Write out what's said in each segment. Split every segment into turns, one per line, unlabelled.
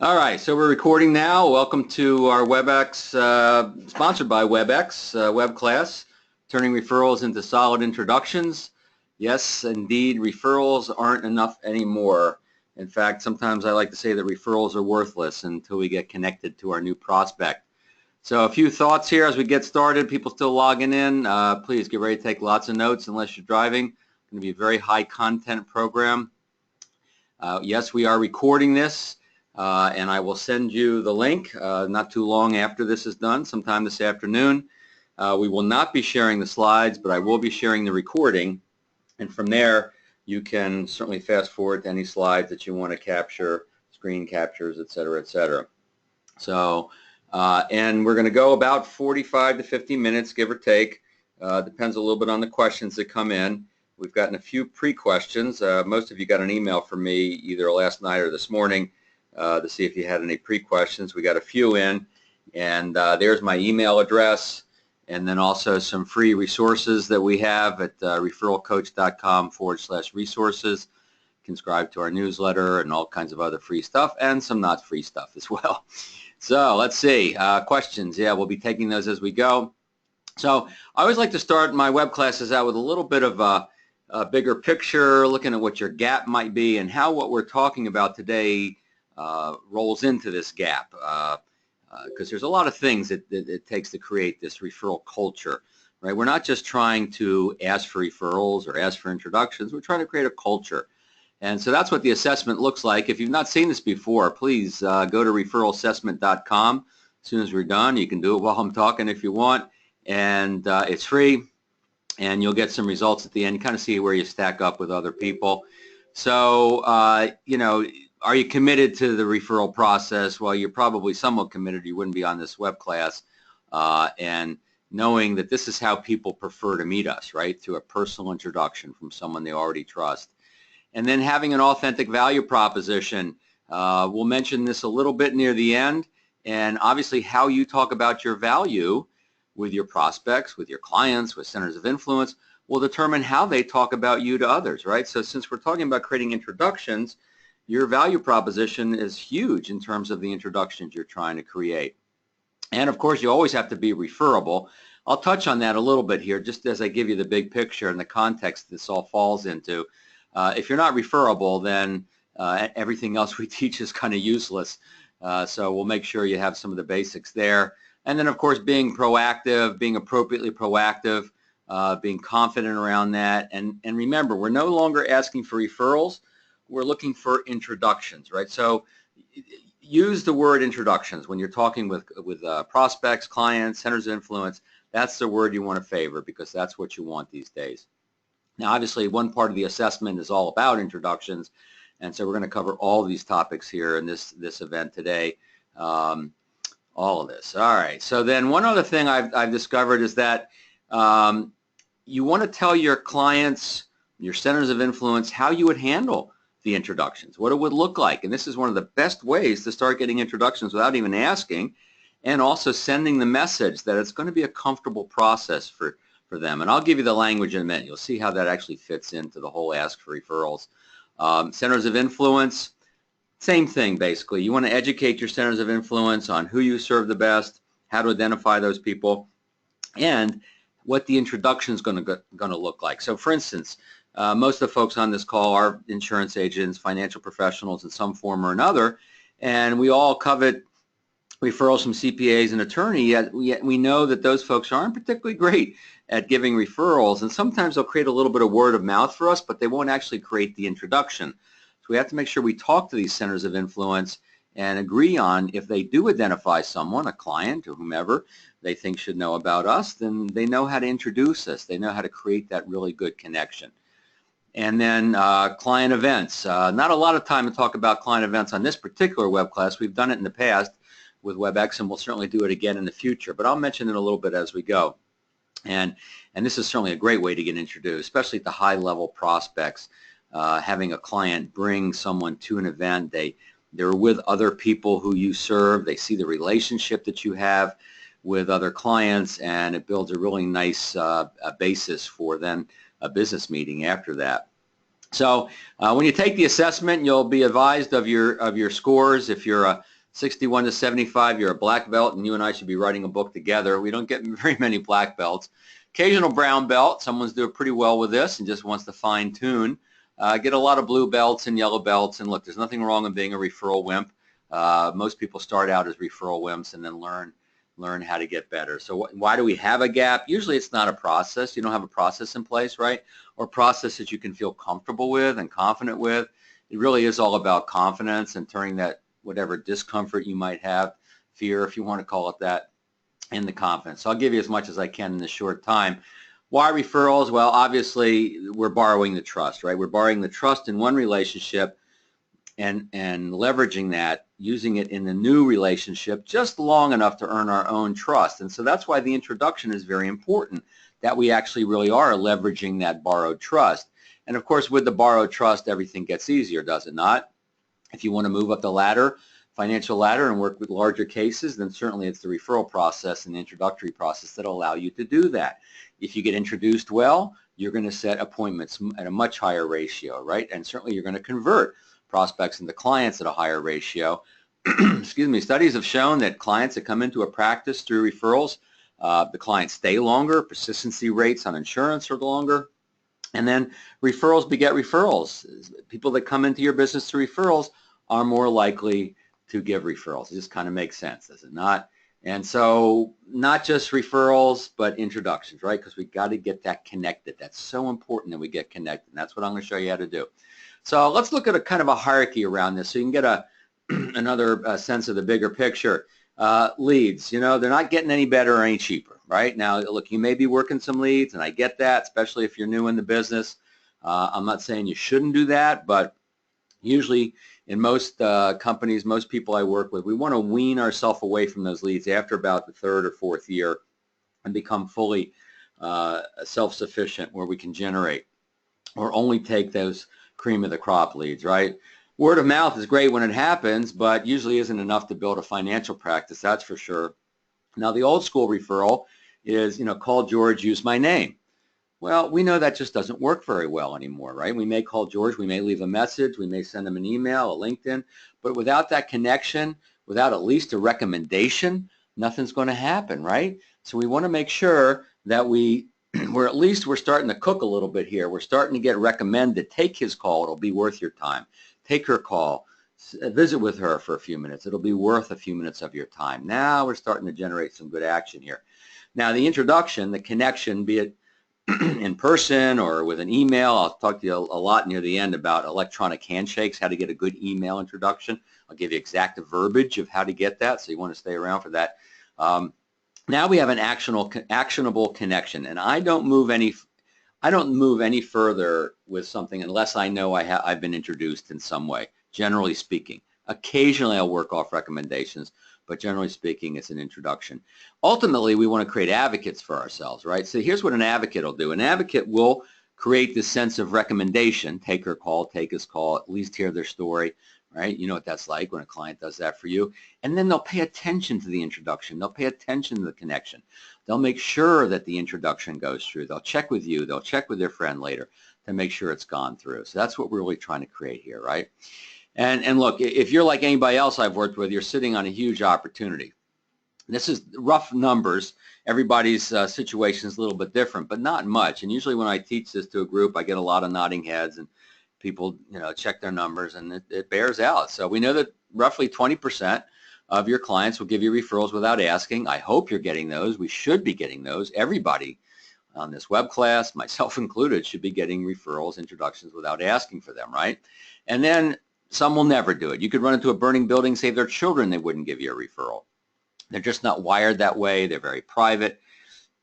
All right, so we're recording now. Welcome to our WebEx, sponsored by WebEx, web class, Turning Referrals into Solid Introductions. Yes, indeed, referrals aren't enough anymore. In fact, sometimes I like to say that referrals are worthless until we get connected to our new prospect. So a few thoughts here as we get started. People still logging in. Please get ready to take lots of notes unless you're driving. It's going to be a very high content program. Yes, we are recording this. And I will send you the link not too long after this is done, sometime this afternoon. We will not be sharing the slides, but I will be sharing the recording. And from there, you can certainly fast forward to any slides that you want to capture, screen captures, et cetera, et cetera. So, and we're going to go about 45 to 50 minutes, give or take. Depends a little bit on the questions that come in. We've gotten a few pre-questions. Most of you got an email from me either last night or this morning to see if you had any pre-questions. We got a few in, and there's my email address, and then also some free resources that we have at referralcoach.com/resources. You can subscribe to our newsletter and all kinds of other free stuff, and some not free stuff as well. So let's see, questions. Yeah, we'll be taking those as we go. So I always like to start my web classes out with a little bit of a bigger picture, looking at what your gap might be and how what we're talking about today rolls into this gap, because there's a lot of things that it takes to create this referral culture, right? We're not just trying to ask for referrals or ask for introductions. We're trying to create a culture. And so that's what the assessment looks like. If you've not seen this before, please go to referralassessment.com. As soon as we're done, you can do it while I'm talking if you want, and it's free, and you'll get some results at the end. You kind of see where you stack up with other people. So, you know, are you committed to the referral process? Well, you're probably somewhat committed. You wouldn't be on this web class. And knowing that this is how people prefer to meet us, right? Through a personal introduction from someone they already trust. And then having an authentic value proposition. We'll mention this a little bit near the end. And obviously how you talk about your value with your prospects, with your clients, with centers of influence will determine how they talk about you to others, right? So since we're talking about creating introductions, your value proposition is huge in terms of the introductions you're trying to create. And of course, you always have to be referable. I'll touch on that a little bit here just as I give you the big picture and the context this all falls into. If you're not referable, then everything else we teach is kind of useless. So we'll make sure you have some of the basics there. And then, of course, being proactive, being appropriately proactive, being confident around that. And remember, we're no longer asking for referrals. We're looking for introductions, right? So use the word introductions when you're talking with prospects, clients, centers of influence. That's the word you want to favor because that's what you want these days. Now, obviously, one part of the assessment is all about introductions, and so we're going to cover all these topics here in this event today. All of this. All right. So then one other thing I've discovered is that you want to tell your clients, your centers of influence, how you would handle the introductions, what it would look like. And this is one of the best ways to start getting introductions without even asking, and also sending the message that it's going to be a comfortable process for them. And I'll give you the language in a minute. You'll see how that actually fits into the whole ask for referrals. Centers of influence, same thing basically. You want to educate your centers of influence on who you serve the best, how to identify those people, and what the introduction is going to look like. So for instance, most of the folks on this call are insurance agents, financial professionals in some form or another, and we all covet referrals from CPAs and attorney, yet we know that those folks aren't particularly great at giving referrals, and sometimes they'll create a little bit of word of mouth for us, but they won't actually create the introduction. So we have to make sure we talk to these centers of influence and agree on if they do identify someone, a client or whomever they think should know about us, then they know how to introduce us. They know how to create that really good connection. And then client events. Not a lot of time to talk about client events on this particular web class. We've done it in the past with WebEx, and we'll certainly do it again in the future. But I'll mention it a little bit as we go. And this is certainly a great way to get introduced, especially at the high-level prospects. Having a client bring someone to an event, they're with other people who you serve. They see the relationship that you have with other clients, and it builds a really nice basis for then a business meeting after that. So when you take the assessment, you'll be advised of your scores. If you're a 61 to 75, you're a black belt, and you and I should be writing a book together. We don't get very many black belts. Occasional brown belt. Someone's doing pretty well with this and just wants to fine tune. Get a lot of blue belts and yellow belts. And look, there's nothing wrong with being a referral wimp. Most people start out as referral wimps and then learn how to get better. So why do we have a gap? Usually it's not a process. You don't have a process in place, right? Or process that you can feel comfortable with and confident with. It really is all about confidence and turning that whatever discomfort you might have, fear, if you want to call it that, into confidence. So I'll give you as much as I can in this short time. Why referrals? Well, obviously we're borrowing the trust, right? We're borrowing the trust in one relationship and leveraging that, using it in the new relationship just long enough to earn our own trust. And so that's why the introduction is very important, that we actually really are leveraging that borrowed trust. And of course, with the borrowed trust, everything gets easier, does it not? If you want to move up the ladder, financial ladder, and work with larger cases, then certainly it's the referral process and the introductory process that will allow you to do that. If you get introduced well, you're going to set appointments at a much higher ratio, right? And certainly you're going to convert prospects into clients at a higher ratio. Excuse me. Studies have shown that clients that come into a practice through referrals, the clients stay longer, persistency rates on insurance are longer, and then referrals beget referrals. People that come into your business through referrals are more likely to give referrals. It just kind of makes sense, does it not? And so not just referrals, but introductions, right? Because we got to get that connected. That's so important that we get connected. And that's what I'm going to show you how to do. So let's look at a kind of a hierarchy around this so you can get another sense of the bigger picture. Leads, they're not getting any better or any cheaper, right? Now, look, you may be working some leads, and I get that, especially if you're new in the business. I'm not saying you shouldn't do that, but usually in most companies, most people I work with, we want to wean ourselves away from those leads after about the third or fourth year and become fully self-sufficient where we can generate or only take those cream of the crop leads, right? Word of mouth is great when it happens, but usually isn't enough to build a financial practice, that's for sure. Now, the old school referral is, call George, use my name. Well, we know that just doesn't work very well anymore, right? We may call George, we may leave a message, we may send him an email, a LinkedIn, but without that connection, without at least a recommendation, nothing's going to happen, right? So we want to make sure that we're starting to cook a little bit here. We're starting to get recommended. Take his call. It'll be worth your time. Take her call. Visit with her for a few minutes. It'll be worth a few minutes of your time. Now we're starting to generate some good action here. Now, the introduction, the connection, be it in person or with an email. I'll talk to you a lot near the end about electronic handshakes, how to get a good email introduction. I'll give you exact verbiage of how to get that, so you want to stay around for that. Now we have an actionable connection, and I don't move any further with something unless I know I've been introduced in some way, generally speaking. Occasionally I'll work off recommendations, but generally speaking, it's an introduction. Ultimately, we want to create advocates for ourselves, right? So here's what an advocate will do. An advocate will create this sense of recommendation, take her call, take his call, at least hear their story, right? You know what that's like when a client does that for you. And then they'll pay attention to the introduction. They'll pay attention to the connection. They'll make sure that the introduction goes through. They'll check with you. They'll check with their friend later to make sure it's gone through. So that's what we're really trying to create here, right? And look, if you're like anybody else I've worked with, you're sitting on a huge opportunity. This is rough numbers. Everybody's situation is a little bit different, but not much. And usually when I teach this to a group, I get a lot of nodding heads and people, check their numbers, and it bears out. So we know that roughly 20% of your clients will give you referrals without asking. I hope you're getting those. We should be getting those. Everybody on this web class, myself included, should be getting referrals, introductions without asking for them, right? And then some will never do it. You could run into a burning building, save their children, they wouldn't give you a referral. They're just not wired that way. They're very private.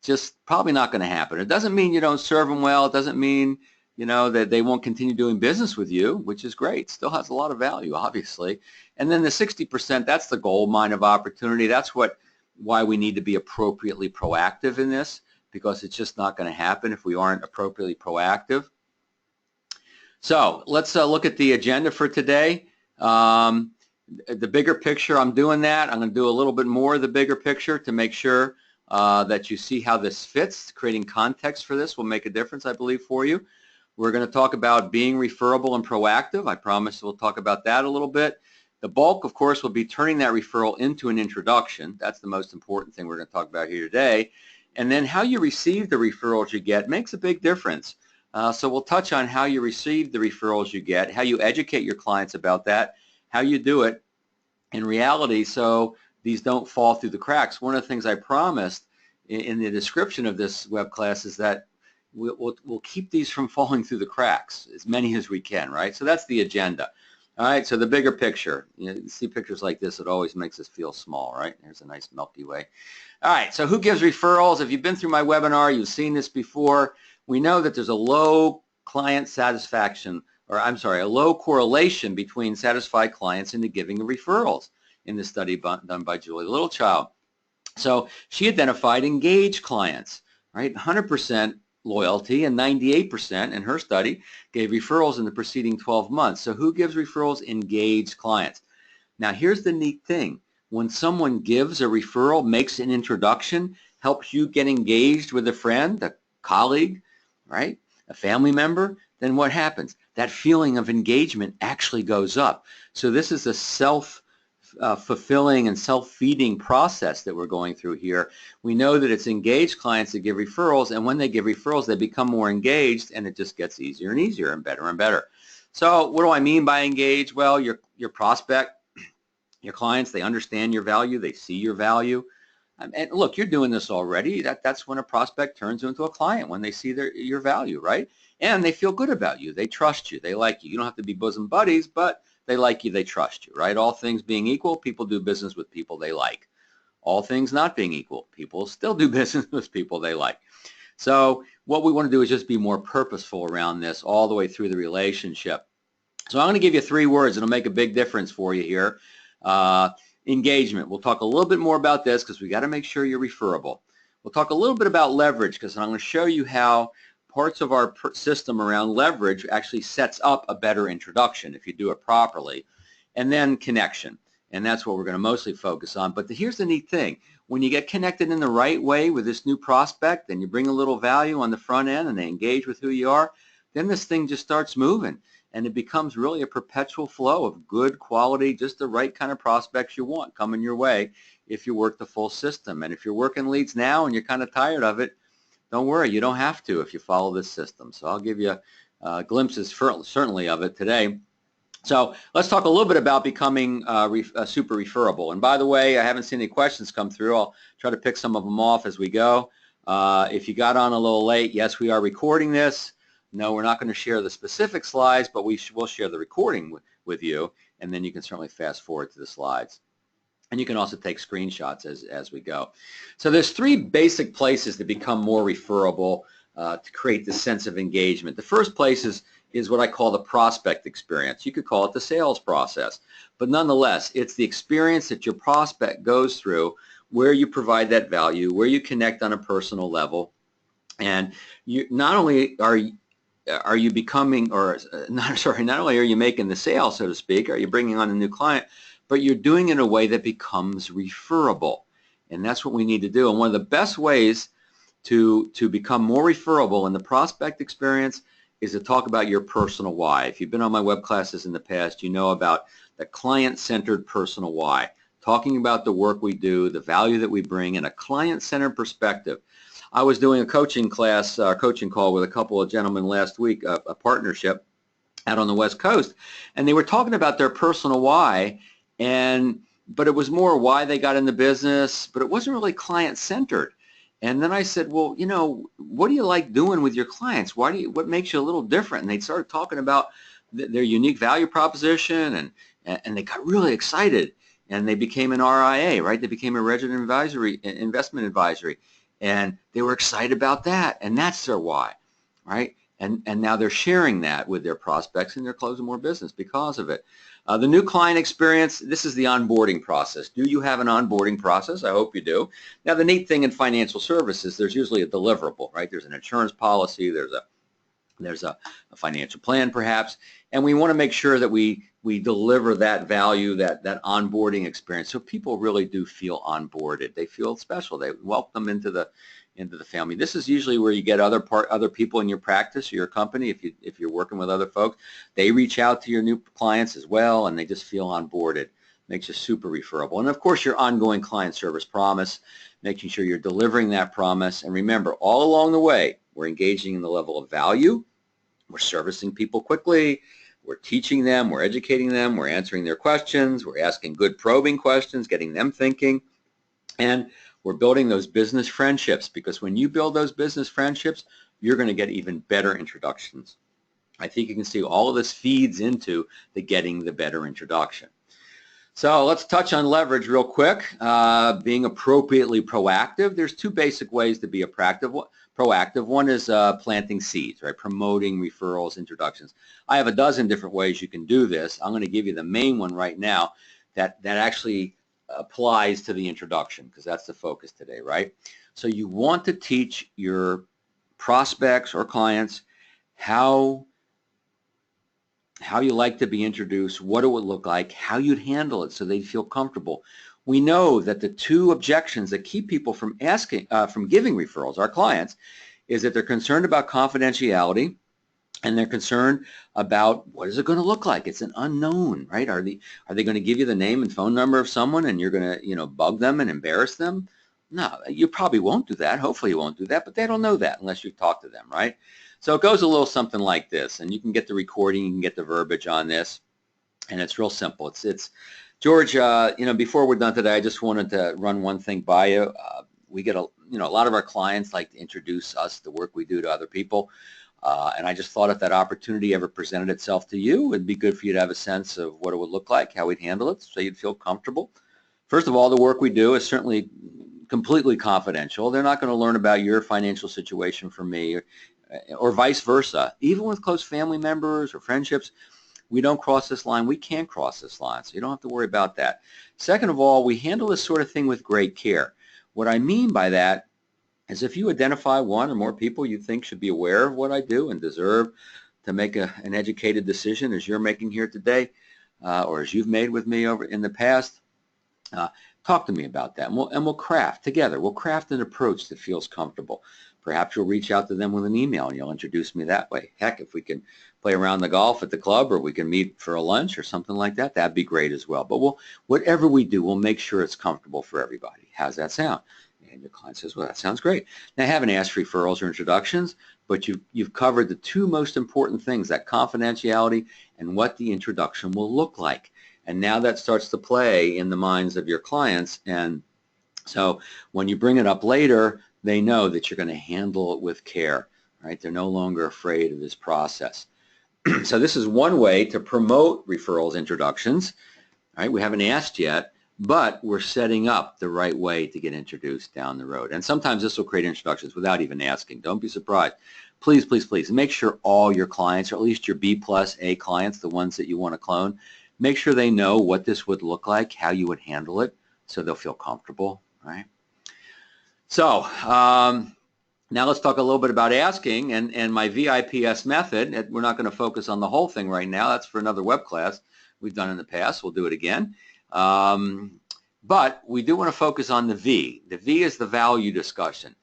Just probably not going to happen. It doesn't mean you don't serve them well. It doesn't mean, that they won't continue doing business with you, which is great. Still has a lot of value, obviously. And then the 60%, that's the gold mine of opportunity. That's why we need to be appropriately proactive in this, because it's just not going to happen if we aren't appropriately proactive. So let's look at the agenda for today. The bigger picture, I'm doing that. I'm going to do a little bit more of the bigger picture to make sure that you see how this fits. Creating context for this will make a difference, I believe, for you. We're going to talk about being referable and proactive. I promise we'll talk about that a little bit. The bulk, of course, will be turning that referral into an introduction. That's the most important thing we're going to talk about here today. And then how you receive the referrals you get makes a big difference. So we'll touch on how you receive the referrals you get, how you educate your clients about that, how you do it in reality so these don't fall through the cracks. One of the things I promised in the description of this web class is that we'll keep these from falling through the cracks, as many as we can, right? So that's the agenda. All right, so the bigger picture. You see pictures like this, it always makes us feel small, right? There's a nice Milky Way. All right, so who gives referrals? If you've been through my webinar, you've seen this before. We know that there's a low client satisfaction, or I'm sorry, a low correlation between satisfied clients and the giving of referrals in the study done by Julie Littlechild. So she identified engaged clients, right? 100% loyalty and 98% in her study gave referrals in the preceding 12 months. So who gives referrals? Engaged clients. Now here's the neat thing. When someone gives a referral, makes an introduction, helps you get engaged with a friend, a colleague, right? A family member, then what happens? That feeling of engagement actually goes up. So this is a self-fulfilling and self-feeding process that we're going through here. We know that it's engaged clients that give referrals, and when they give referrals, they become more engaged, and it just gets easier and easier and better and better. So what do I mean by engaged? Well, your prospect, your clients, they understand your value, they see your value. And look, you're doing this already. That's when a prospect turns into a client, when they see your value, right? And they feel good about you. They trust you. They like you. You don't have to be bosom buddies, but they like you. They trust you, right? All things being equal, people do business with people they like. All things not being equal, people still do business with people they like. So what we want to do is just be more purposeful around this all the way through the relationship. So I'm going to give you 3 words. It'll make a big difference for you here. Engagement. We'll talk a little bit more about this because we got to make sure you're referable. We'll talk a little bit about leverage because I'm going to show you how parts of our system around leverage actually sets up a better introduction if you do it properly. And then connection. And that's what we're going to mostly focus on. But here's the neat thing. When you get connected in the right way with this new prospect and you bring a little value on the front end and they engage with who you are, then this thing just starts moving. And it becomes really a perpetual flow of good quality, just the right kind of prospects you want coming your way if you work the full system. And if you're working leads now and you're kind of tired of it, don't worry, you don't have to if you follow this system. So I'll give you glimpses certainly of it today. So let's talk a little bit about becoming super referable. And by the way, I haven't seen any questions come through. I'll try to pick some of them off as we go. If you got on a little late, yes, we are recording this. No, we're not going to share the specific slides, but we will share the recording with you, and then you can certainly fast forward to the slides. And you can also take screenshots as we go. So there's 3 basic places to become more referable to create this sense of engagement. The first place is what I call the prospect experience. You could call it the sales process. But nonetheless, it's the experience that your prospect goes through where you provide that value, where you connect on a personal level. And you not only are you becoming, or not only are you making the sale, so to speak, are you bringing on a new client, but you're doing it in a way that becomes referable. And that's what we need to do. And one of the best ways to become more referable in the prospect experience is to talk about your personal why. If you've been on my web classes in the past, you know about the client-centered personal why, talking about the work we do, the value that we bring in a client-centered perspective. I was doing a coaching class, coaching call with a couple of gentlemen last week, a partnership out on the West Coast, and they were talking about their personal why, but it was more why they got in the business, but it wasn't really client-centered. And then I said, well, you know, what do you like doing with your clients? What makes you a little different? And they started talking about their unique value proposition, and they got really excited, and they became an RIA, right? They became a registered investment advisory. And they were excited about that, and that's their why, right? And now they're sharing that with their prospects, and they're closing more business because of it. The new client experience, this is the onboarding process. Do you have an onboarding process? I hope you do. Now, the neat thing in financial services, there's usually a deliverable, right? There's an insurance policy, there's a financial plan perhaps, and we want to make sure that we deliver that value, that onboarding experience, so people really do feel onboarded. They feel special. They welcome them into into the family. This is usually where you get other people in your practice or your company. If you're working with other folks, they reach out to your new clients as well, and they just feel onboarded. Makes you super referable. And of course, your ongoing client service promise, making sure you're delivering that promise. And remember, all along the way, we're engaging in the level of value. We're servicing people quickly. We're teaching them. We're educating them. We're answering their questions. We're asking good probing questions, getting them thinking. And we're building those business friendships, because when you build those business friendships, you're going to get even better introductions. I think you can see all of this feeds into the getting the better introduction. So let's touch on leverage real quick. Being appropriately proactive. There's two basic ways to be proactive. One is planting seeds, right? Promoting referrals, introductions. I have a dozen different ways you can do this. I'm going to give you the main one right now that actually applies to the introduction, because that's the focus today, right? So you want to teach your prospects or clients how you like to be introduced, what it would look like, how you'd handle it so they feel comfortable. We know that the two objections that keep people from giving referrals, our clients, is that they're concerned about confidentiality, and they're concerned about what is it going to look like. It's an unknown, right? Are they going to give you the name and phone number of someone and you're going to, bug them and embarrass them? No, you probably won't do that. Hopefully you won't do that, but they don't know that unless you talk to them, right? So it goes a little something like this, and you can get the recording, you can get the verbiage on this, and it's real simple. It's George, before we're done today, I just wanted to run one thing by you. We get a lot of our clients like to introduce us, the work we do, to other people. And I just thought if that opportunity ever presented itself to you, it'd be good for you to have a sense of what it would look like, how we'd handle it, so you'd feel comfortable. First of all, the work we do is certainly completely confidential. They're not going to learn about your financial situation from me, or vice versa. Even with close family members or friendships, we don't cross this line. We can't cross this line, so you don't have to worry about that. Second of all, we handle this sort of thing with great care. What I mean by that is if you identify one or more people you think should be aware of what I do and deserve to make an educated decision as you're making here today, or as you've made with me over in the past, talk to me about that, and we'll craft together. We'll craft an approach that feels comfortable. Perhaps you'll reach out to them with an email and you'll introduce me that way. Heck, if we can play around the golf at the club, or we can meet for a lunch or something like that, that'd be great as well. But whatever we do, we'll make sure it's comfortable for everybody. How's that sound? And your client says, well, that sounds great. Now, I haven't asked for referrals or introductions, but you've covered the two most important things, that confidentiality and what the introduction will look like. And now that starts to play in the minds of your clients. And so when you bring it up later, they know that you're going to handle it with care, right? They're no longer afraid of this process. So this is one way to promote referrals, introductions, right? We haven't asked yet, but we're setting up the right way to get introduced down the road. And sometimes this will create introductions without even asking. Don't be surprised. Please, please, please make sure all your clients, or at least your B+A clients, the ones that you want to clone, make sure they know what this would look like, how you would handle it, so they'll feel comfortable, right? So now let's talk a little bit about asking and my VIPS method. We're not going to focus on the whole thing right now. That's for another web class we've done in the past. We'll do it again. But we do want to focus on the V. The V is the value discussion.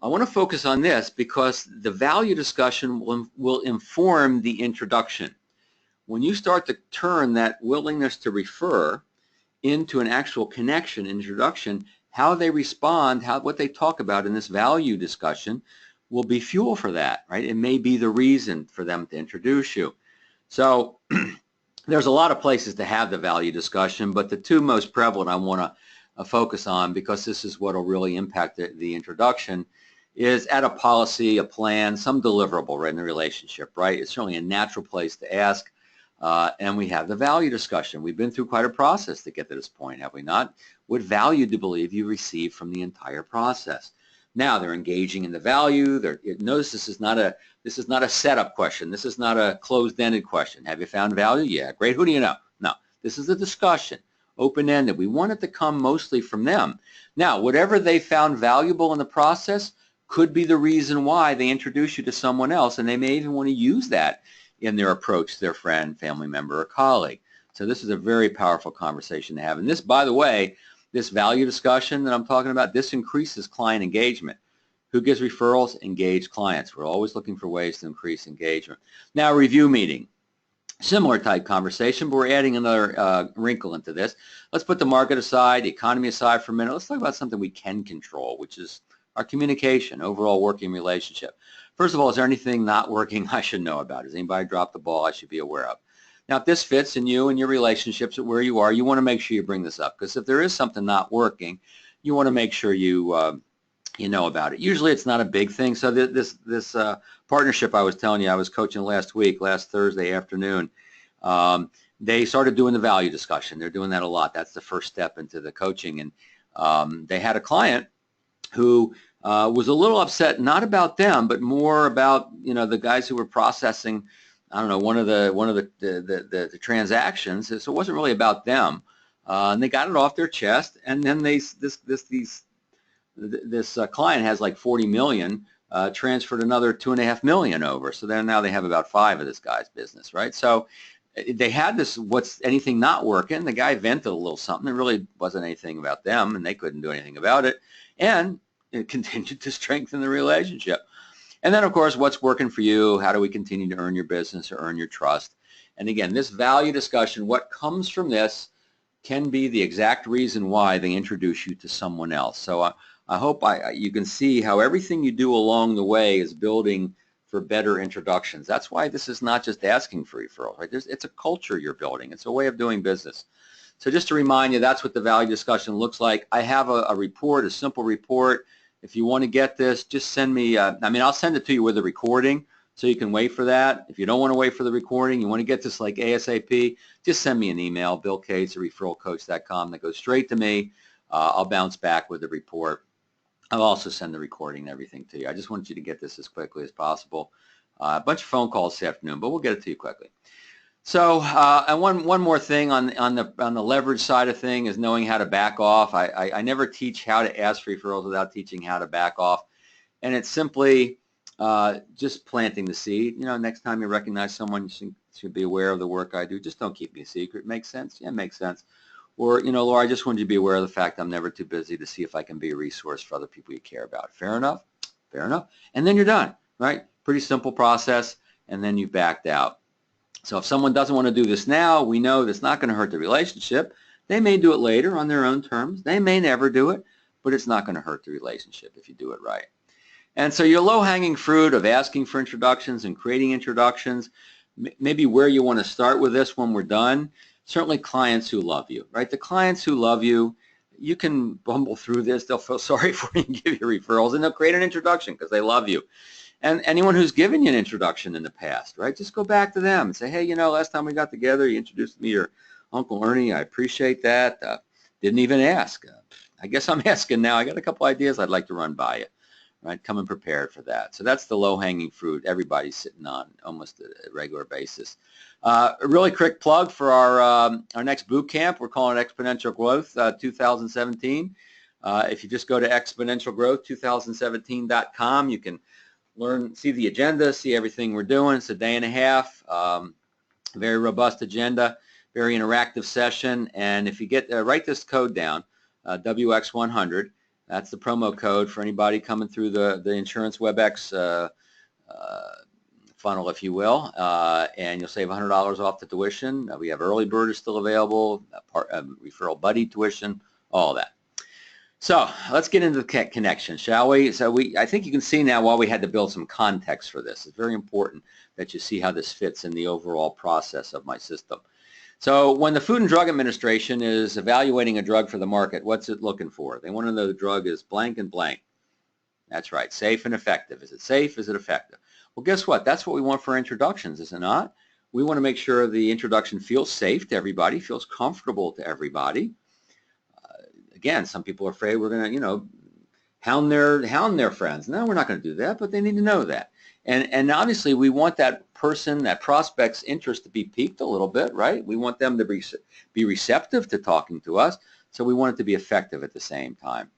I want to focus on this because the value discussion will inform the introduction. When you start to turn that willingness to refer into an actual connection, introduction, how they respond, what they talk about in this value discussion will be fuel for that, right? It may be the reason for them to introduce you. So there's a lot of places to have the value discussion, but the two most prevalent I want to focus on, because this is what will really impact the introduction, is at a policy, a plan, some deliverable right in the relationship, right? It's certainly a natural place to ask. And we have the value discussion. We've been through quite a process to get to this point, have we not? What value do you believe you receive from the entire process? Now they're engaging in the value. Notice this is not a setup question. This is not a closed-ended question. Have you found value? Yeah, great. Who do you know? No, this is a discussion, open-ended. We want it to come mostly from them. Now, whatever they found valuable in the process could be the reason why they introduce you to someone else, and they may even want to use that in their approach to their friend, family member, or colleague. So this is a very powerful conversation to have. And this, by the way, this value discussion that I'm talking about, this increases client engagement. Who gives referrals? Engaged clients. We're always looking for ways to increase engagement. Now, review meeting. Similar type conversation, but we're adding another wrinkle into this. Let's put the market aside, the economy aside for a minute. Let's talk about something we can control, which is our communication, overall working relationship. First of all, is there anything not working I should know about? Has anybody dropped the ball I should be aware of? Now, if this fits in you and your relationships at where you are, you want to make sure you bring this up, because if there is something not working, you want to make sure you know about it. Usually it's not a big thing. So this partnership I was telling you I was coaching last Thursday afternoon, they started doing the value discussion. They're doing that a lot. That's the first step into the coaching. And they had a client who was a little upset, not about them, but more about, you know, the guys who were processing, I don't know, one of the transactions. So it wasn't really about them. And they got it off their chest. And then this client has like 40 million, transferred another 2.5 million over. So then now they have about 5 of this guy's business, right? So they had this, what's anything not working? The guy vented a little something. It really wasn't anything about them, and they couldn't do anything about it. And it continued to strengthen the relationship. And then, of course, what's working for you? How do we continue to earn your business or earn your trust? And again, this value discussion, what comes from this can be the exact reason why they introduce you to someone else. So I hope you can see how everything you do along the way is building for better introductions. That's why this is not just asking for referrals, right? It's a culture you're building. It's a way of doing business. So just to remind you, that's what the value discussion looks like. I have a report, a simple report. If you want to get this, just send me, I'll send it to you with a recording so you can wait for that. If you don't want to wait for the recording, you want to get this like ASAP, just send me an email, billcates@referralcoach.com. That goes straight to me. I'll bounce back with the report. I'll also send the recording and everything to you. I just want you to get this as quickly as possible. A bunch of phone calls this afternoon, but we'll get it to you quickly. So, and one more thing on the leverage side of thing is knowing how to back off. I never teach how to ask for referrals without teaching how to back off, and it's simply just planting the seed. You know, next time you recognize someone, you should be aware of the work I do. Just don't keep me a secret. Makes sense? Yeah, makes sense. Or, you know, Laura, I just wanted you to be aware of the fact I'm never too busy to see if I can be a resource for other people you care about. Fair enough? Fair enough. And then you're done, right? Pretty simple process, and then you backed out. So if someone doesn't want to do this now, we know that's not going to hurt the relationship. They may do it later on their own terms. They may never do it, but it's not going to hurt the relationship if you do it right. And so your low-hanging fruit of asking for introductions and creating introductions, maybe where you want to start with this when we're done, certainly clients who love you, right? The clients who love you, you can bumble through this. They'll feel sorry for you and give you referrals, and they'll create an introduction because they love you. And anyone who's given you an introduction in the past, right? Just go back to them and say, hey, you know, last time we got together, you introduced me to your Uncle Ernie. I appreciate that. Didn't even ask. I guess I'm asking now. I got a couple ideas I'd like to run by you. Right, coming prepared for that. So that's the low-hanging fruit everybody's sitting on almost a regular basis. A really quick plug for our next boot camp. We're calling it Exponential Growth 2017. If you just go to exponentialgrowth2017.com, you can see the agenda, see everything we're doing. It's a day and a half, very robust agenda, very interactive session. And if you write this code down, WX100. That's the promo code for anybody coming through the Insurance WebEx funnel, if you will, and you'll save $100 off the tuition. We have early bird is still available, referral buddy tuition, all that. So let's get into the connection, shall we? So I think you can see now why we had to build some context for this. It's very important that you see how this fits in the overall process of my system. So when the Food and Drug Administration is evaluating a drug for the market, what's it looking for? They want to know the drug is blank and blank. That's right, safe and effective. Is it safe? Is it effective? Well, guess what? That's what we want for introductions, is it not? We want to make sure the introduction feels safe to everybody, feels comfortable to everybody. Again, some people are afraid we're going to, you know, hound their friends. No, we're not going to do that, but they need to know that. And obviously, we want that person, that prospect's interest to be piqued a little bit, right? We want them to be receptive to talking to us, so we want it to be effective at the same time.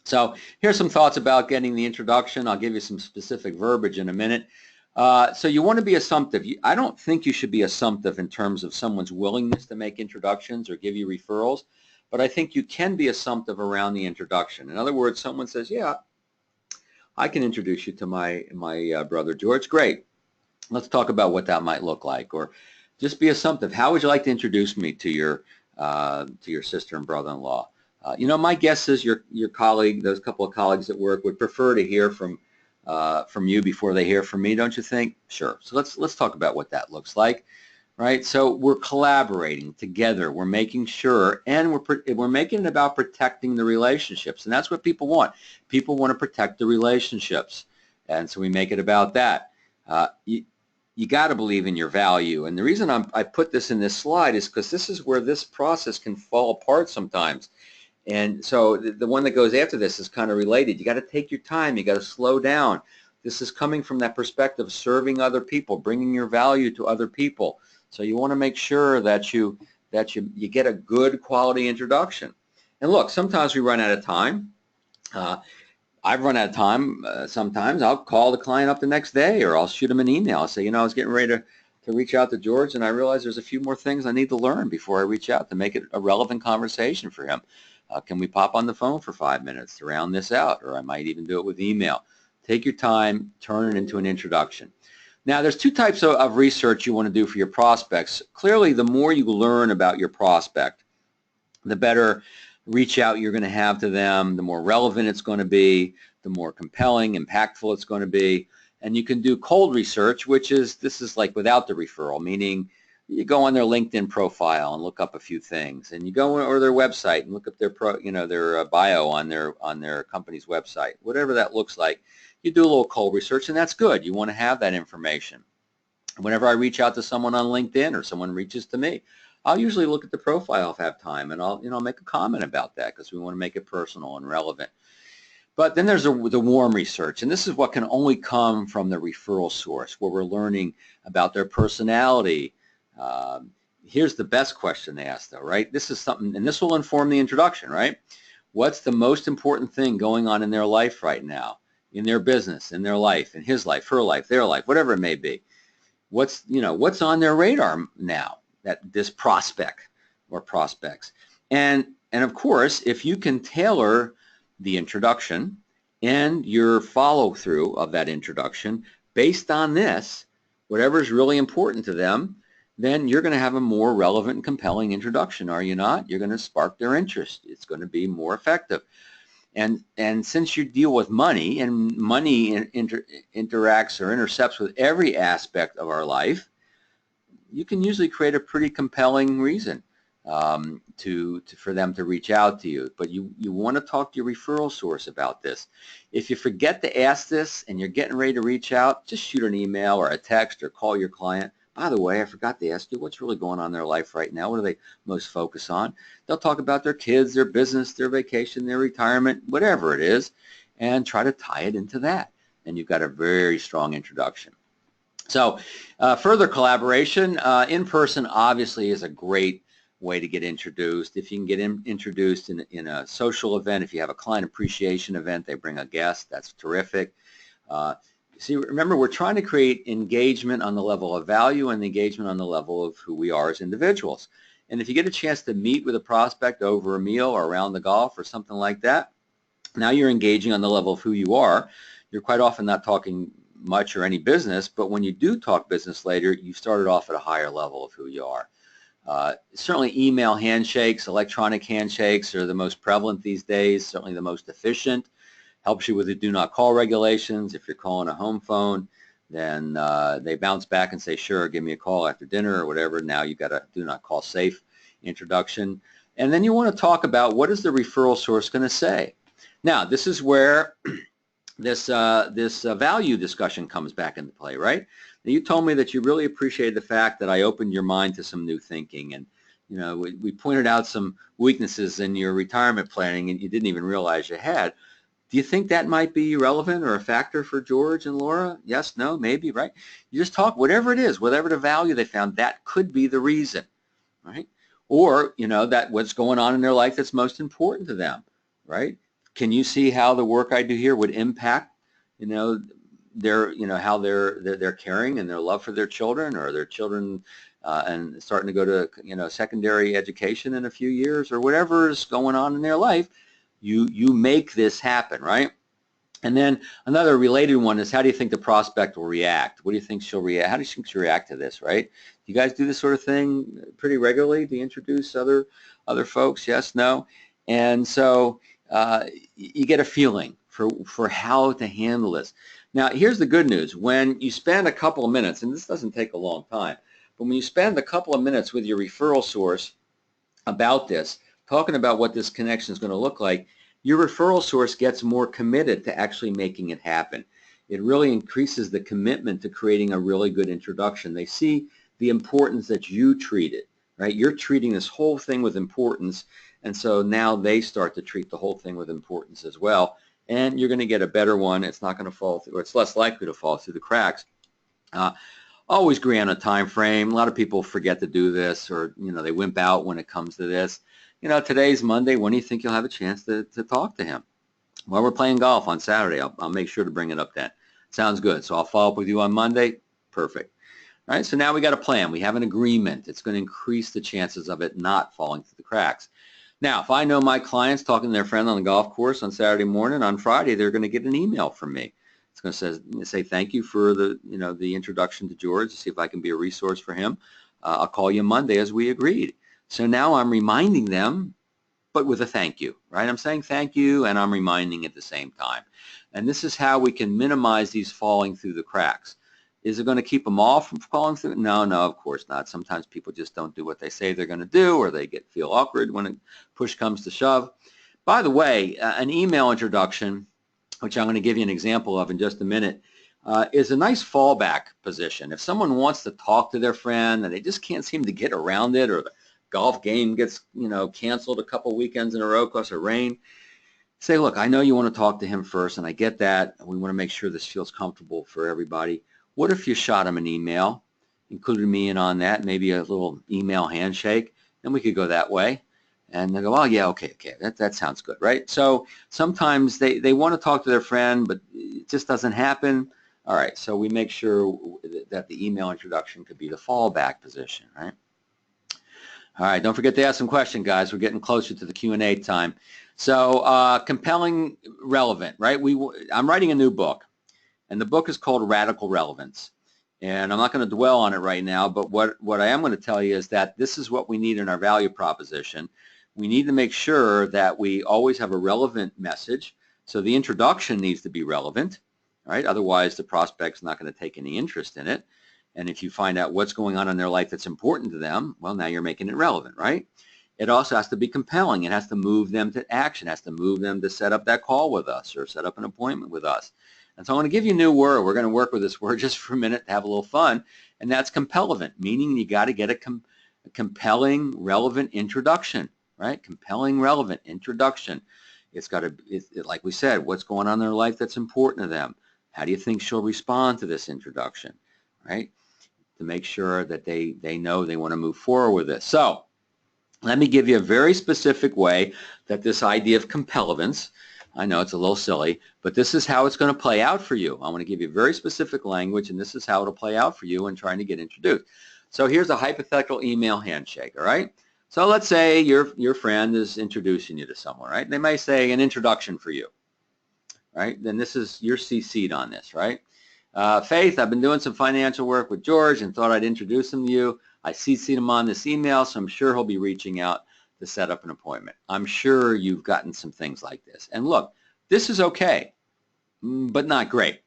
So here's some thoughts about getting the introduction. I'll give you some specific verbiage in a minute. So you want to be assumptive. I don't think you should be assumptive in terms of someone's willingness to make introductions or give you referrals, but I think you can be assumptive around the introduction. In other words, someone says, yeah, I can introduce you to my brother George. Great. Let's talk about what that might look like, or just be assumptive. How would you like to introduce me to your sister and brother-in-law? You know, my guess is your colleague, those couple of colleagues at work, would prefer to hear from you before they hear from me, don't you think? Sure. So let's talk about what that looks like, right? So we're collaborating together. We're making sure, and we're making it about protecting the relationships, and that's what people want. People want to protect the relationships, and so we make it about that. You got to believe in your value, and the reason I put this in this slide is because this is where this process can fall apart sometimes. And so the one that goes after this is kind of related. You got to take your time. You got to slow down. This is coming from that perspective of serving other people, bringing your value to other people. So you want to make sure that you get a good quality introduction. And look, sometimes we run out of time. I've run out of time sometimes. I'll call the client up the next day, or I'll shoot him an email. I'll say, you know, I was getting ready to reach out to George, and I realized there's a few more things I need to learn before I reach out to make it a relevant conversation for him. Can we pop on the phone for 5 minutes to round this out? Or I might even do it with email. Take your time, turn it into an introduction. Now, there's two types of research you want to do for your prospects. Clearly, the more you learn about your prospect, the better reach out you're going to have to them, the more relevant it's going to be, the more compelling, impactful it's going to be. And you can do cold research, this is like without the referral, meaning you go on their LinkedIn profile and look up a few things, and you go or their website and look up their their bio on their company's website, whatever that looks like. You do a little cold research, and that's good. You want to have that information. Whenever I reach out to someone on LinkedIn or someone reaches to me, I'll usually look at the profile if I have time, and I'll make a comment about that because we want to make it personal and relevant. But then there's the warm research, and this is what can only come from the referral source, where we're learning about their personality. Here's the best question to ask, though, right? This is something, and this will inform the introduction, right? What's the most important thing going on in their life right now, in their business, in their life, in his life, her life, their life, whatever it may be? What's on their radar now, that this prospect or prospects? And of course, if you can tailor the introduction and your follow-through of that introduction based on this, whatever is really important to them, then you're going to have a more relevant and compelling introduction, are you not? You're going to spark their interest. It's going to be more effective. And since you deal with money, and money interacts or intercepts with every aspect of our life, you can usually create a pretty compelling reason for them to reach out to you. But you want to talk to your referral source about this. If you forget to ask this and you're getting ready to reach out, just shoot an email or a text or call your client. By the way, I forgot to ask you, what's really going on in their life right now? What do they most focus on? They'll talk about their kids, their business, their vacation, their retirement, whatever it is, and try to tie it into that. And you've got a very strong introduction. So further collaboration, in person obviously is a great way to get introduced. If you can get introduced in a social event, if you have a client appreciation event, they bring a guest, that's terrific. See, remember, we're trying to create engagement on the level of value and engagement on the level of who we are as individuals. And if you get a chance to meet with a prospect over a meal or around the golf or something like that, now you're engaging on the level of who you are. You're quite often not talking much or any business, but when you do talk business later, you started off at a higher level of who you are. Certainly email handshakes, electronic handshakes are the most prevalent these days, certainly the most efficient. Helps you with the do not call regulations. If you're calling a home phone, then they bounce back and say, sure, give me a call after dinner or whatever. Now you've got a do not call safe introduction. And then you want to talk about what is the referral source going to say. Now, this is where this value discussion comes back into play, right? Now, you told me that you really appreciated the fact that I opened your mind to some new thinking, and we pointed out some weaknesses in your retirement planning and you didn't even realize you had. Do you think that might be relevant or a factor for George and Laura? Yes, no, maybe, right? You just talk, whatever it is, whatever the value they found, that could be the reason, right? Or, that what's going on in their life that's most important to them, right? Can you see how the work I do here would impact, how they're caring and their love for their children, or their children and starting to go to, secondary education in a few years, or whatever is going on in their life? You make this happen, right? And then another related one is, how do you think the prospect will react? What do you think she'll react? How do you think she'll react to this, right? Do you guys do this sort of thing pretty regularly? Do you introduce other folks? Yes, no? And so you get a feeling for how to handle this. Now, here's the good news. When you spend a couple of minutes, and this doesn't take a long time, but when you spend a couple of minutes with your referral source about this, talking about what this connection is going to look like, your referral source gets more committed to actually making it happen. It really increases the commitment to creating a really good introduction. They see the importance that you treat it, right? You're treating this whole thing with importance, and so now they start to treat the whole thing with importance as well, and you're going to get a better one. It's not going to fall through, or it's less likely to fall through the cracks. Always agree on a time frame. A lot of people forget to do this, or they wimp out when it comes to this. Today's Monday. When do you think you'll have a chance to talk to him? Well, we're playing golf on Saturday. I'll make sure to bring it up then. Sounds good. So I'll follow up with you on Monday. Perfect. All right, so now we got a plan. We have an agreement. It's going to increase the chances of it not falling through the cracks. Now, if I know my clients talking to their friend on the golf course on Saturday morning, on Friday, they're going to get an email from me. It's going to say thank you for the introduction to George, to see if I can be a resource for him. I'll call you Monday as we agreed. So now I'm reminding them, but with a thank you, right? I'm saying thank you, and I'm reminding at the same time. And this is how we can minimize these falling through the cracks. Is it going to keep them all from falling through? No, of course not. Sometimes people just don't do what they say they're going to do, or they feel awkward when push comes to shove. By the way, an email introduction, which I'm going to give you an example of in just a minute, is a nice fallback position. If someone wants to talk to their friend and they just can't seem to get around it, or the golf game gets canceled a couple weekends in a row because of rain, say, look, I know you want to talk to him first, and I get that. We want to make sure this feels comfortable for everybody. What if you shot him an email, included me in on that, maybe a little email handshake, and we could go that way. And they go, oh, yeah, okay, that sounds good, right? So sometimes they want to talk to their friend, but it just doesn't happen. All right, so we make sure that the email introduction could be the fallback position, right? All right, don't forget to ask some questions, guys. We're getting closer to the Q&A time. So compelling, relevant, right? I'm writing a new book, and the book is called Radical Relevance. And I'm not going to dwell on it right now, but what I am going to tell you is that this is what we need in our value proposition. We need to make sure that we always have a relevant message. So the introduction needs to be relevant, right? Otherwise, the prospect's not going to take any interest in it. And if you find out what's going on in their life that's important to them, well, now you're making it relevant, right? It also has to be compelling. It has to move them to action. It has to move them to set up that call with us or set up an appointment with us. And so I want to give you a new word. We're going to work with this word just for a minute to have a little fun, and that's compellent, meaning you got to get a compelling, relevant introduction, right? Compelling, relevant introduction. It's got to, like we said, what's going on in their life that's important to them. How do you think she'll respond to this introduction, right? To make sure that they know they want to move forward with this. So let me give you a very specific way that this idea of compellence, I know it's a little silly, but this is how it's going to play out for you. I want to give you very specific language, and this is how it'll play out for you in trying to get introduced. So here's a hypothetical email handshake, all right? So let's say your friend is introducing you to someone, right? They may say an introduction for you, right? Then you're CC'd on this, right? Faith, I've been doing some financial work with George and thought I'd introduce him to you. I CC'd him on this email, so I'm sure he'll be reaching out to set up an appointment. I'm sure you've gotten some things like this. And look, this is okay, but not great,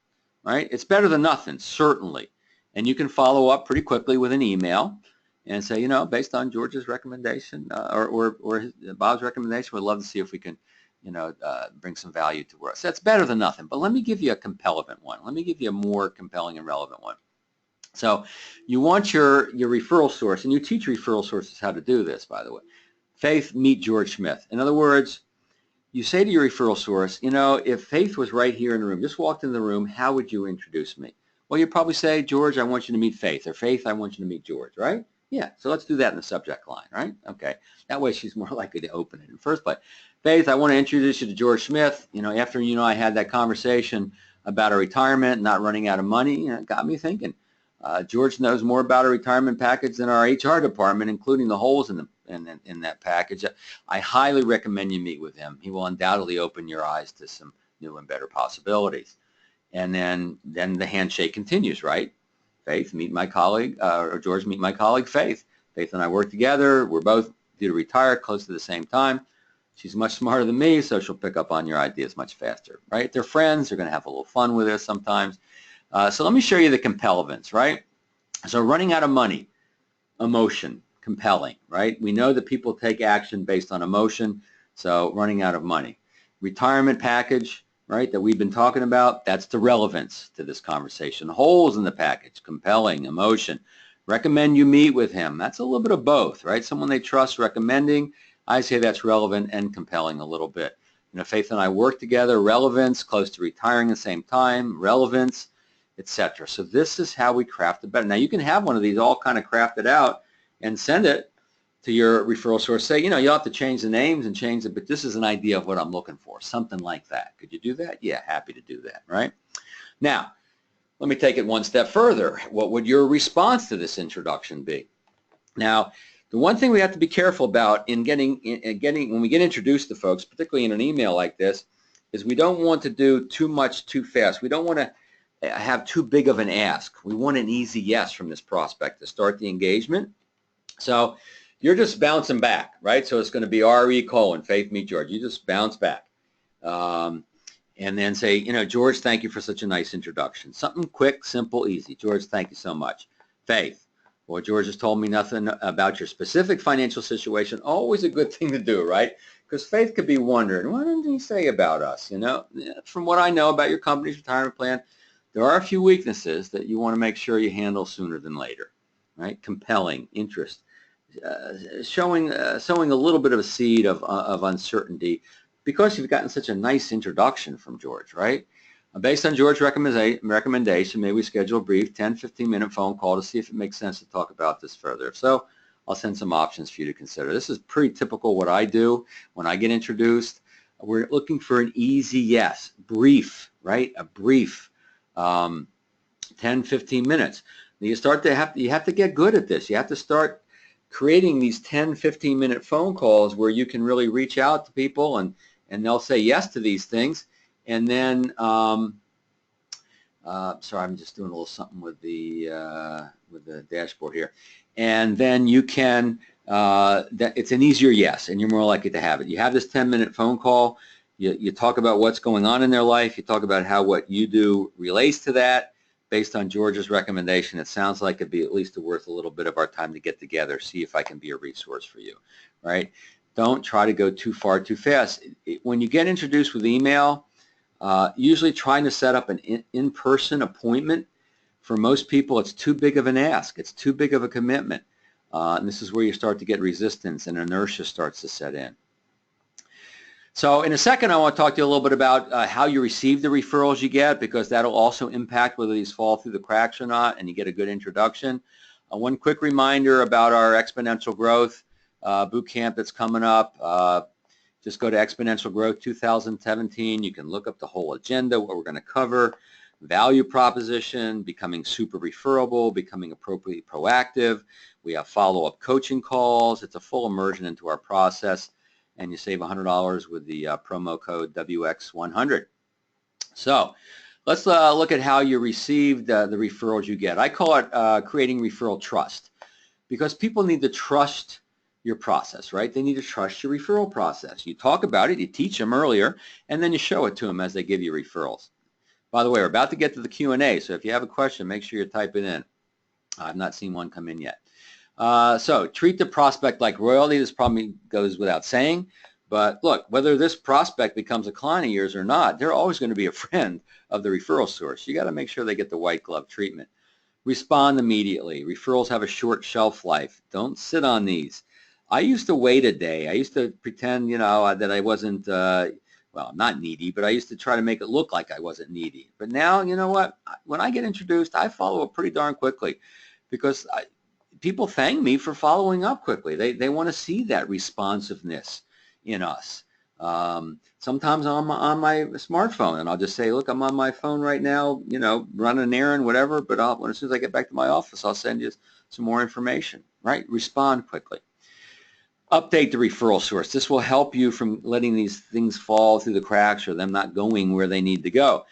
right? It's better than nothing, certainly. And you can follow up pretty quickly with an email and say, based on George's recommendation or Bob's recommendation, we'd love to see if we can, bring some value to us. That's better than nothing. But let me give you a compelling one. Let me give you a more compelling and relevant one. So you want your referral source, and you teach referral sources how to do this, by the way. Faith, meet George Smith. In other words, you say to your referral source, if Faith was right here in the room, just walked in the room, how would you introduce me? Well, you'd probably say, George, I want you to meet Faith, or Faith, I want you to meet George, right? Yeah, so let's do that in the subject line, right? Okay, that way she's more likely to open it in the first place. Faith, I want to introduce you to George Smith. After I had that conversation about a retirement, not running out of money, it got me thinking. George knows more about a retirement package than our HR department, including the holes in that package. I highly recommend you meet with him. He will undoubtedly open your eyes to some new and better possibilities. And then the handshake continues, right? Faith, meet my colleague, or George, meet my colleague, Faith. Faith and I work together. We're both due to retire close to the same time. She's much smarter than me, so she'll pick up on your ideas much faster, right? They're friends. They're going to have a little fun with this sometimes. So let me show you the compellents, right? So running out of money, emotion, compelling, right? We know that people take action based on emotion, so running out of money. Retirement package, right, that we've been talking about, that's the relevance to this conversation. Holes in the package, compelling, emotion. Recommend you meet with him. That's a little bit of both, right? Someone they trust recommending. I say that's relevant and compelling a little bit. You know, Faith and I work together, relevance, close to retiring at the same time, relevance, etc. So this is how we craft it better. Now you can have one of these all kind of crafted out and send it to your referral source. Say, you know, you'll have to change the names and change it, but this is an idea of what I'm looking for, something like that. Could you do that? Yeah, happy to do that, right? Now, let me take it one step further. What would your response to this introduction be? Now, the one thing we have to be careful about when we get introduced to folks, particularly in an email like this, is we don't want to do too much too fast. We don't want to have too big of an ask. We want an easy yes from this prospect to start the engagement. So you're just bouncing back, right? So it's going to be RE: Faith meet George. You just bounce back. And then say, you know, George, thank you for such a nice introduction. Something quick, simple, easy. George, thank you so much. Faith, well, George has told me nothing about your specific financial situation. Always a good thing to do, right? Because Faith could be wondering, what did he say about us? You know, from what I know about your company's retirement plan, there are a few weaknesses that you want to make sure you handle sooner than later, right? Compelling, interest, sowing a little bit of a seed of uncertainty because you've gotten such a nice introduction from George, right? Based on George's recommendation, may we schedule a brief 10, 15-minute phone call to see if it makes sense to talk about this further. If so, I'll send some options for you to consider. This is pretty typical what I do when I get introduced. We're looking for an easy yes, brief, right? A brief 10, 15 minutes. You have to get good at this. You have to start creating these 10, 15-minute phone calls where you can really reach out to people and they'll say yes to these things. And then, sorry, I'm just doing a little something with the dashboard here. And then you can, it's an easier yes, and you're more likely to have it. You have this 10-minute phone call. You talk about what's going on in their life. You talk about how what you do relates to that. Based on George's recommendation, it sounds like it'd be at least worth a little bit of our time to get together, see if I can be a resource for you, right? Don't try to go too far too fast. When you get introduced with email, usually trying to set up an in-person appointment, for most people it's too big of an ask. It's too big of a commitment. And this is where you start to get resistance and inertia starts to set in. So in a second, I want to talk to you a little bit about how you receive the referrals you get, because that'll also impact whether these fall through the cracks or not and you get a good introduction. One quick reminder about our Exponential Growth Bootcamp that's coming up. Just go to Exponential Growth 2017. You can look up the whole agenda, what we're going to cover, value proposition, becoming super referable, becoming appropriately proactive. We have follow-up coaching calls. It's a full immersion into our process. And you save $100 with the promo code WX100. So let's look at how you receive the referrals you get. I call it creating referral trust, because people need to trust your process, right? They need to trust your referral process. You talk about it, you teach them earlier, and then you show it to them as they give you referrals. By the way, we're about to get to the Q&A, so if you have a question, make sure you type it in. I've not seen one come in yet. So treat the prospect like royalty. This probably goes without saying, but look, whether this prospect becomes a client of yours or not, they're always going to be a friend of the referral source. You got to make sure they get the white glove treatment. Respond immediately. Referrals have a short shelf life. Don't sit on these. I used to wait a day. I used to pretend, you know, that I wasn't, well, not needy, but I used to try to make it look like I wasn't needy. But now, you know what? When I get introduced, I follow up pretty darn quickly, because people thank me for following up quickly. They want to see that responsiveness in us. Sometimes I'm on my smartphone and I'll just say, look, I'm on my phone right now, you know, running an errand, whatever, but as soon as I get back to my office, I'll send you some more information, right? Respond quickly. Update the referral source. This will help you from letting these things fall through the cracks or them not going where they need to go.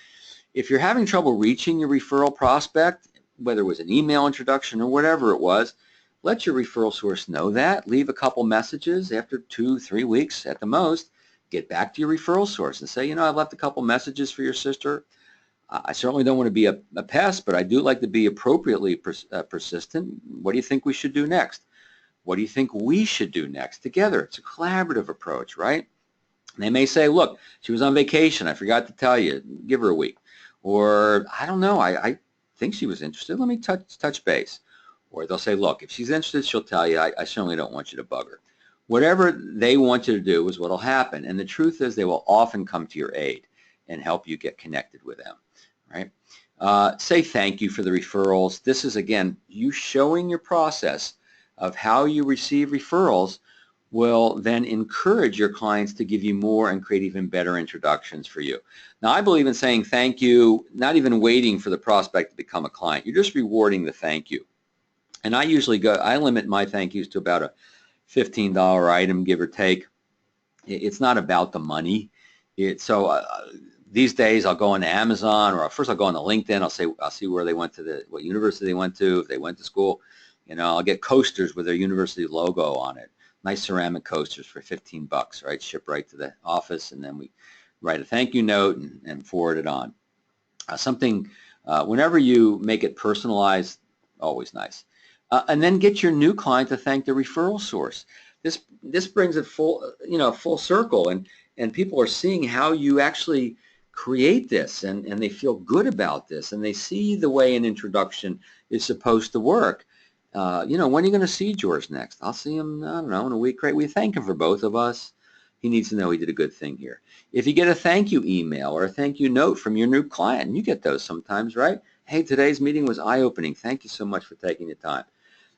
If you're having trouble reaching your referral prospect, whether it was an email introduction or whatever it was, let your referral source know that. Leave a couple messages after 2-3 weeks at the most. Get back to your referral source and say, I've left a couple messages for your sister. I certainly don't want to be a pest, but I do like to be appropriately persistent. What do you think we should do next? What do you think we should do next together? It's a collaborative approach, right? They may say, look, she was on vacation. I forgot to tell you. Give her a week. Or, I don't know. I think she was interested. Let me touch base. Or they'll say, look, if she's interested, she'll tell you. I certainly don't want you to bug her. Whatever they want you to do is what will happen. And the truth is they will often come to your aid and help you get connected with them, right? Say thank you for the referrals. This is, again, you showing your process of how you receive referrals will then encourage your clients to give you more and create even better introductions for you. Now, I believe in saying thank you, not even waiting for the prospect to become a client. You're just rewarding the thank you. And I limit my thank yous to about a $15 item, give or take. It's not about the money. These days I'll go on Amazon, or first I'll go on LinkedIn. I'll see where they went to, what university they went to, if they went to school. I'll get coasters with their university logo on it. Nice ceramic coasters for 15 bucks, right? Ship right to the office, and then we write a thank you note and forward it on. Whenever you make it personalized, always nice. And then get your new client to thank the referral source. This brings it full circle, and people are seeing how you actually create this, and they feel good about this, and they see the way an introduction is supposed to work. When are you going to see George next? I'll see him, I don't know, in a week. Great. We thank him for both of us. He needs to know he did a good thing here. If you get a thank you email or a thank you note from your new client, and you get those sometimes, right? Hey, today's meeting was eye-opening. Thank you so much for taking the time.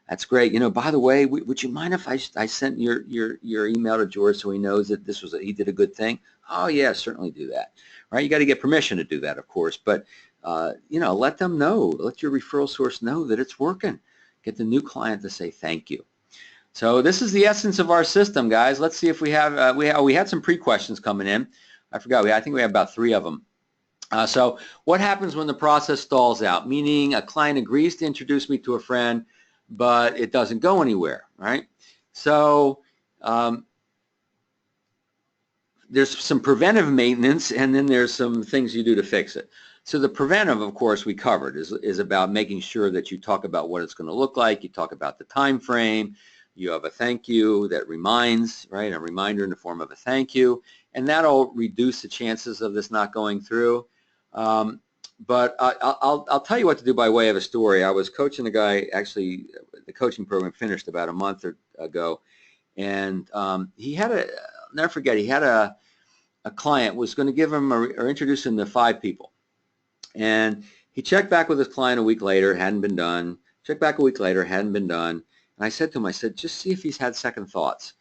That's great. By the way, would you mind if I sent your email to George so he knows that he did a good thing? Oh, yeah, certainly do that. Right? You got to get permission to do that, of course, but let them know. Let your referral source know that it's working. Get the new client to say thank you. So this is the essence of our system, guys. Let's see if we have we had some pre-questions coming in. I forgot. I think we have about 3 of them. So what happens when the process stalls out? Meaning a client agrees to introduce me to a friend, but it doesn't go anywhere, right? So there's some preventive maintenance, and then there's some things you do to fix it. So the preventive, of course, we covered, is about making sure that you talk about what it's going to look like. You talk about the time frame. You have a thank you that reminds, right? A reminder in the form of a thank you, and that'll reduce the chances of this not going through. But I'll tell you what to do by way of a story. I was coaching a guy, actually, the coaching program finished about a month ago, and he had I'll never forget, he had a client, was going to give him or introduce him to 5 people. And he checked back with his client a week later, hadn't been done. Checked back a week later, hadn't been done. And I said to him, just see if he's had second thoughts.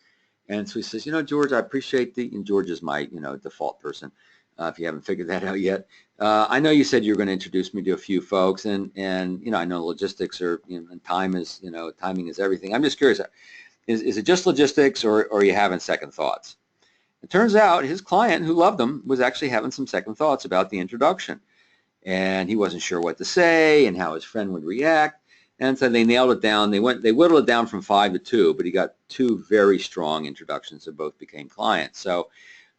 And so he says, George, I appreciate and George is my, default person, if you haven't figured that out yet. I know you said you were going to introduce me to a few folks, and I know logistics and timing is everything. I'm just curious, is it just logistics, or are you having second thoughts? It turns out his client, who loved him, was actually having some second thoughts about the introduction. And he wasn't sure what to say and how his friend would react. And so they nailed it down. They whittled it down from 5 to 2, but he got 2 very strong introductions that both became clients. So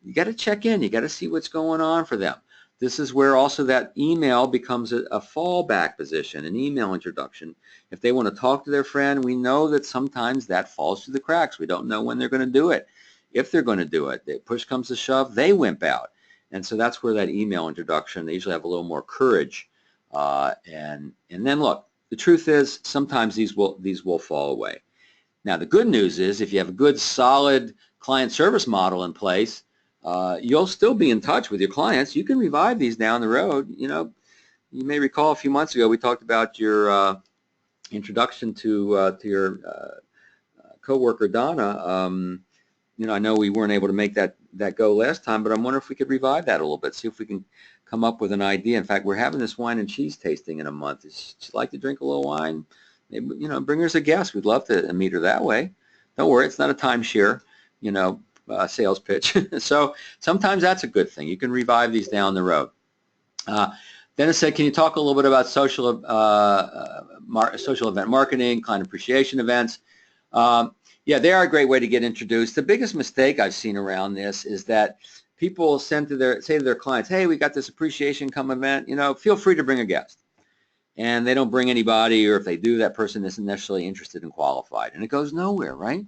you got to check in. You got to see what's going on for them. This is where also that email becomes a fallback position, an email introduction. If they want to talk to their friend, we know that sometimes that falls through the cracks. We don't know when they're going to do it. If they're going to do it, the push comes to shove, they wimp out. And so that's where that email introduction, they usually have a little more courage. And then look, the truth is sometimes these will fall away. Now the good news is if you have a good solid client service model in place, you'll still be in touch with your clients. You can revive these down the road. You may recall a few months ago we talked about your introduction to your coworker Donna. I know we weren't able to make that go last time, but I'm wondering if we could revive that a little bit, see if we can come up with an idea. In fact, we're having this wine and cheese tasting in a month. She'd like to drink a little wine. Maybe, bring her as a guest. We'd love to meet her that way. Don't worry, it's not a timeshare, sales pitch. So sometimes that's a good thing. You can revive these down the road. Then it said, can you talk a little bit about social event marketing, client appreciation events? Yeah, they are a great way to get introduced. The biggest mistake I've seen around this is that people say to their clients, hey, we got this appreciation come event, feel free to bring a guest. And they don't bring anybody, or if they do, that person isn't necessarily interested and qualified. And it goes nowhere, right?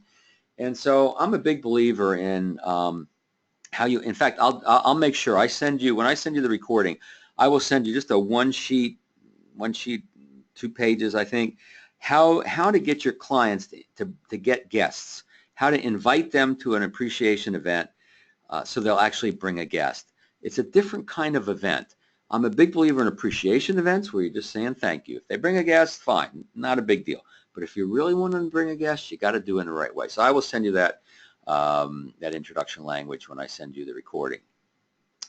And so I'm a big believer in how you, in fact, I'll make sure when I send you the recording, I will send you just a one sheet, 2 pages, I think, how to get your clients to get guests, how to invite them to an appreciation event so they'll actually bring a guest. It's a different kind of event. I'm a big believer in appreciation events where you're just saying thank you. If they bring a guest, fine, not a big deal. But if you really want to bring a guest, you got to do it in the right way. So I will send you that introduction language when I send you the recording.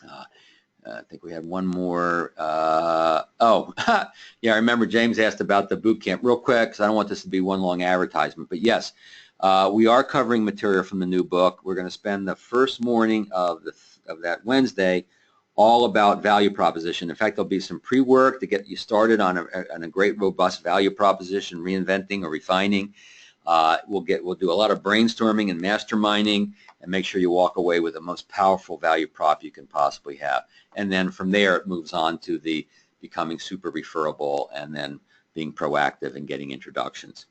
I think we had one more. Yeah, I remember James asked about the boot camp real quick because I don't want this to be one long advertisement. But yes, we are covering material from the new book. We're going to spend the first morning of that Wednesday all about value proposition. In fact, there'll be some pre-work to get you started on a great, robust value proposition, reinventing or refining. We'll do a lot of brainstorming and masterminding and make sure you walk away with the most powerful value prop you can possibly have. And then from there, it moves on to the becoming super referable and then being proactive and getting introductions.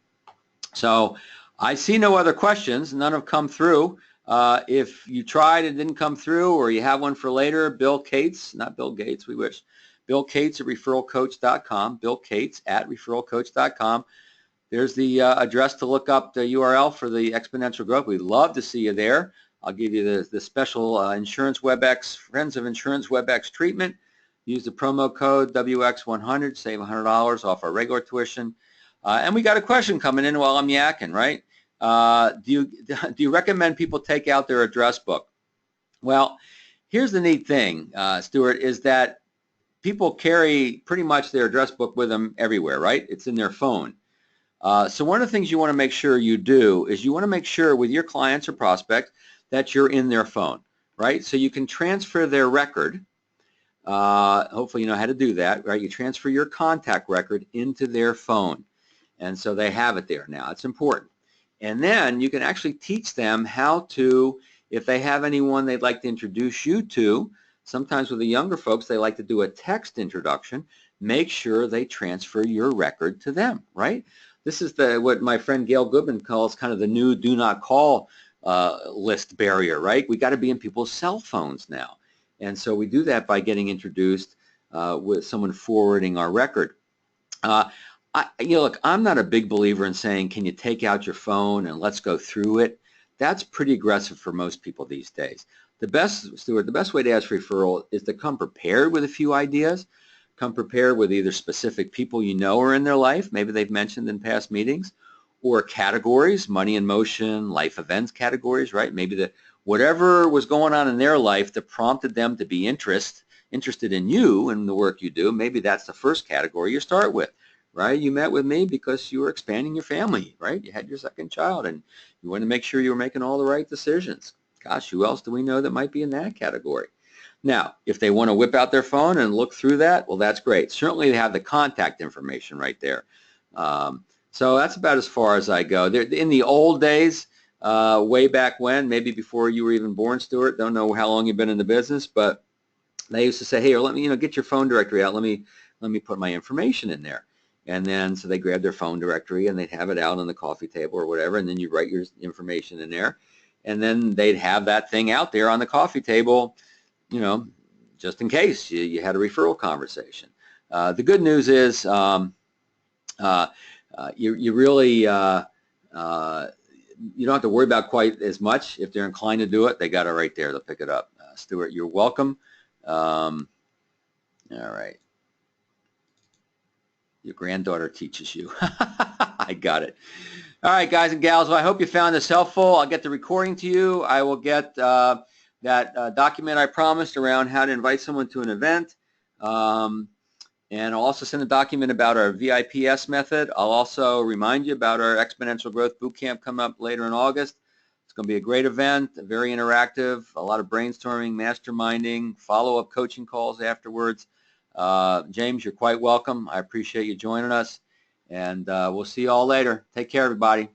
So I see no other questions. None have come through. If you tried and didn't come through, or you have one for later, Bill Cates, not Bill Gates, we wish, Bill Cates at referralcoach.com, Bill Cates at referralcoach.com. There's the address to look up the URL for the Exponential Growth. We'd love to see you there. I'll give you the special Insurance WebEx, Friends of Insurance WebEx treatment. Use the promo code WX100, save $100 off our regular tuition. And we got a question coming in while I'm yakking, right? Do you recommend people take out their address book? Well, here's the neat thing, Stuart, is that people carry pretty much their address book with them everywhere, right? It's in their phone. So one of the things you want to make sure you do is you want to make sure with your clients or prospects that you're in their phone, right? So you can transfer their record. Hopefully you know how to do that, right? You transfer your contact record into their phone. And so they have it there now. It's important. And then you can actually teach them how to, if they have anyone they'd like to introduce you to, sometimes with the younger folks, they like to do a text introduction. Make sure they transfer your record to them, right? This is what my friend Gail Goodman calls kind of the new do not call list barrier, right? We got to be in people's cell phones now. And so we do that by getting introduced with someone forwarding our record. Look, I'm not a big believer in saying, can you take out your phone and let's go through it? That's pretty aggressive for most people these days. The best way to ask for referral is to come prepared with a few ideas. Come prepared with either specific people you know are in their life, maybe they've mentioned in past meetings, or categories, money in motion, life events categories, right? Maybe whatever was going on in their life that prompted them to be interested in you and the work you do, maybe that's the first category you start with. Right? You met with me because you were expanding your family, right? You had your second child and you wanted to make sure you were making all the right decisions. Gosh, who else do we know that might be in that category? Now, if they want to whip out their phone and look through that, well, that's great. Certainly they have the contact information right there. So that's about as far as I go. In the old days, way back when, maybe before you were even born, Stuart, don't know how long you've been in the business, but they used to say, hey, let me get your phone directory out. Let me put my information in there. And then so they grab their phone directory and they'd have it out on the coffee table or whatever, and then you write your information in there. And then they'd have that thing out there on the coffee table, just in case you had a referral conversation. The good news is you really you don't have to worry about quite as much. If they're inclined to do it, they got it right there. They'll pick it up. Stuart, you're welcome. All right. Your granddaughter teaches you. I got it. All right, guys and gals, well, I hope you found this helpful. I'll get the recording to you. I will get that document I promised around how to invite someone to an event. And I'll also send a document about our VIPS method. I'll also remind you about our Exponential Growth Bootcamp coming up later in August. It's going to be a great event, very interactive, a lot of brainstorming, masterminding, follow-up coaching calls afterwards. James, you're quite welcome. I appreciate you joining us, and we'll see you all later. Take care, everybody.